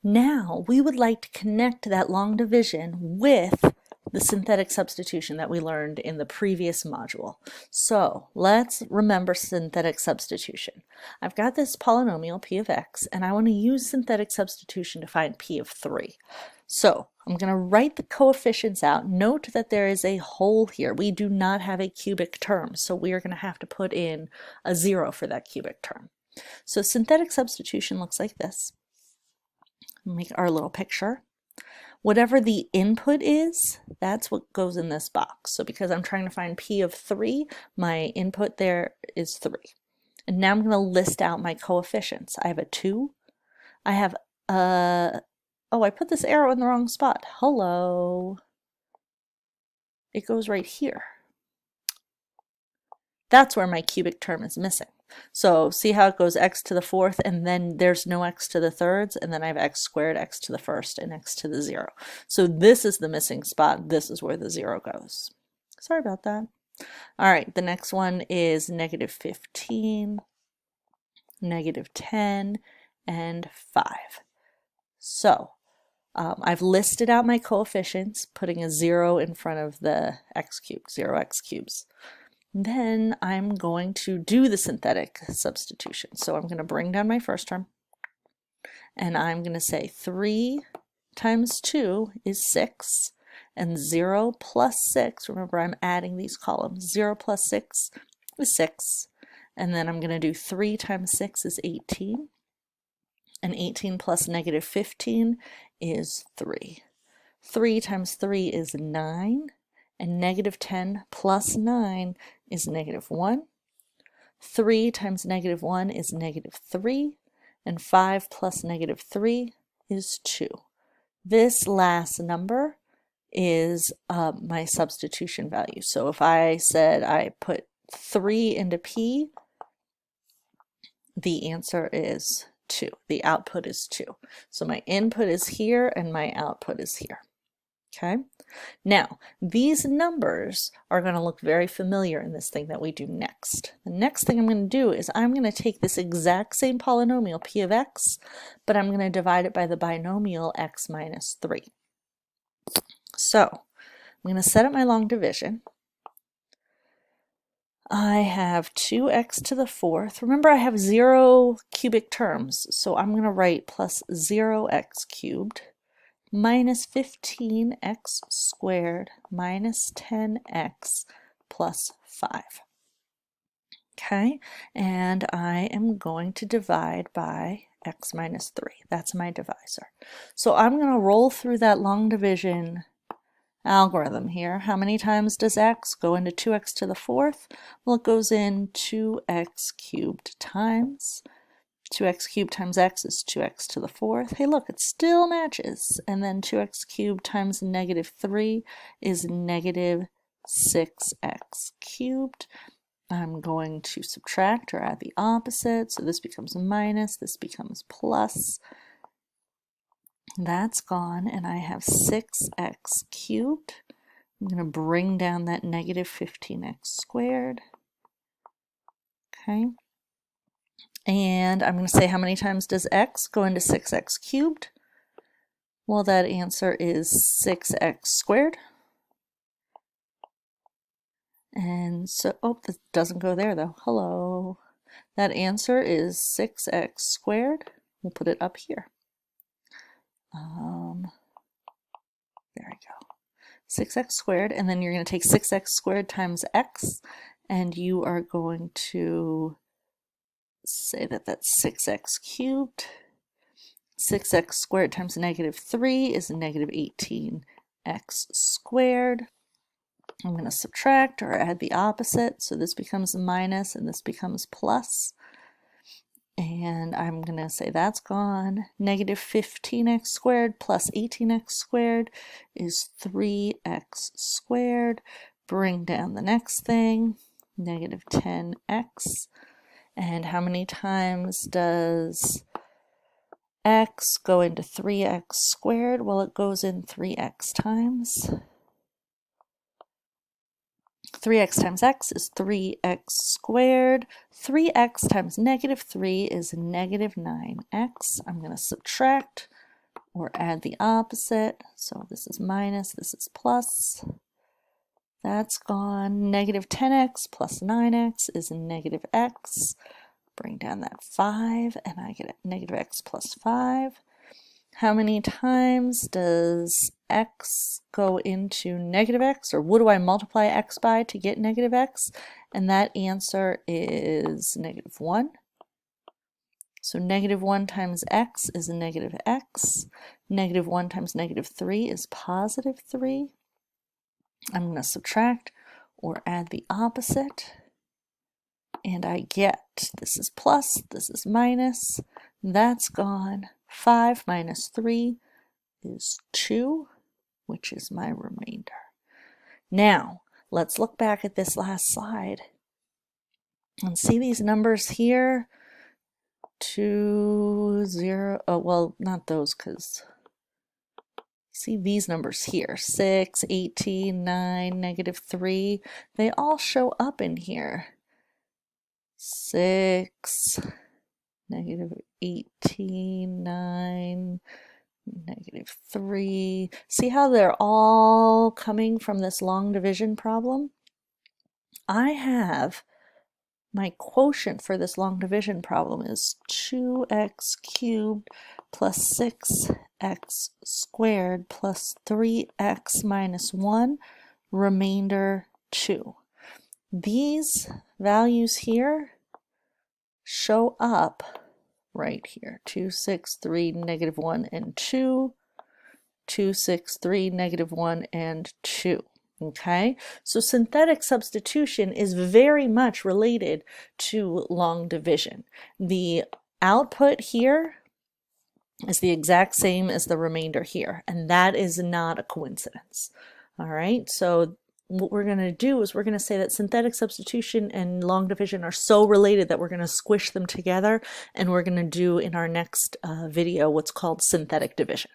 Now we would like to connect that long division with the synthetic substitution that we learned in the previous module. So let's remember synthetic substitution. I've got this polynomial p of x, and I want to use synthetic substitution to find p of 3. So I'm going to write the coefficients out. Note that there is a hole here. We do not have a cubic term, so we are going to have to put in a 0 for that cubic term. So synthetic substitution looks like this. Make our little picture. Whatever the input is, that's what goes in this box. So because I'm trying to find p of 3, my input there is 3. And now I'm going to list out my coefficients. I have a 2. I have a... Oh, I put this arrow in the wrong spot. Hello. It goes right here. That's where my cubic term is missing. So see how it goes x to the 4th, and then there's no x to the 3rds, and then I have x squared, x to the 1st, and x to the 0. So this is the missing spot. This is where the 0 goes. Sorry about that. All right, the next one is negative 15, negative 10, and 5. So I've listed out my coefficients, putting a 0 in front of the x cubed, 0x cubes. Then I'm going to do the synthetic substitution. So I'm going to bring down my first term, and I'm going to say 3 times 2 is 6, and 0 plus 6, remember I'm adding these columns, 0 plus 6 is 6, and then I'm going to do 3 times 6 is 18, and 18 plus negative 15 is 3. 3 times 3 is 9, and negative 10 plus 9 is negative 1. 3 times negative 1 is negative 3, and 5 plus negative 3 is 2. This last number is my substitution value. So if I said I put 3 into p, the answer is 2. The output is 2. So my input is here and my output is here. Okay, now these numbers are going to look very familiar in this thing that we do next. The next thing I'm going to do is I'm going to take this exact same polynomial p of x, but I'm going to divide it by the binomial x minus 3. So I'm going to set up my long division. I have 2x to the 4th. Remember, I have 0 cubic terms, so I'm going to write plus 0x cubed minus 15x squared minus 10x plus 5. Okay, and I am going to divide by x minus 3. That's my divisor. So I'm going to roll through that long division algorithm here. How many times does x go into 2x to the 4th? Well, it goes in 2x cubed times 2x cubed times x is 2x to the 4th. Hey, look, it still matches. And then 2x cubed times negative 3 is negative 6x cubed. I'm going to subtract or add the opposite. So this becomes minus, this becomes plus. That's gone, and I have 6x cubed. I'm going to bring down that negative 15x squared. Okay. And I'm going to say how many times does x go into 6x cubed? Well, that answer is 6x squared. And so, oh, this doesn't go there though. Hello. That answer is 6x squared. We'll put it up here. There we go. 6x squared, and then you're going to take 6x squared times x, and you are going to say that that's 6x cubed. 6x squared times negative 3 is negative 18x squared. I'm going to subtract or add the opposite, so this becomes minus and this becomes plus. And I'm going to say that's gone. Negative 15x squared plus 18x squared is 3x squared. Bring down the next thing, negative 10x. And how many times does x go into 3x squared? Well, it goes in 3x times. 3x times x is 3x squared. 3x times negative 3 is negative 9x. I'm going to subtract or add the opposite. So this is minus, this is plus. That's gone. Negative 10x plus 9x is negative x. Bring down that 5, and I get negative x plus 5. How many times does x go into negative x, or what do I multiply x by to get negative x? And that answer is negative 1. So negative 1 times x is negative x. Negative 1 times negative 3 is positive 3. I'm going to subtract or add the opposite. And I get, this is plus, this is minus. That's gone. 5 minus 3 is 2, which is my remainder. Now, let's look back at this last slide and see these numbers here. 2, 0, oh, well, not those, because see these numbers here, 6, 18, 9, negative 3, they all show up in here. 6, negative 18, 9, negative 3. See how they're all coming from this long division problem? I have my quotient for this long division problem is 2x cubed plus 6x squared plus 3x minus 1, remainder 2. These values here show up right here. 2, 6, 3, negative 1, and 2. 2, 6, 3, negative 1, and 2. Okay, so synthetic substitution is very much related to long division. The output here is the exact same as the remainder here, and that is not a coincidence. All right, so what we're going to do is we're going to say that synthetic substitution and long division are so related that we're going to squish them together, and we're going to do in our next video what's called synthetic division.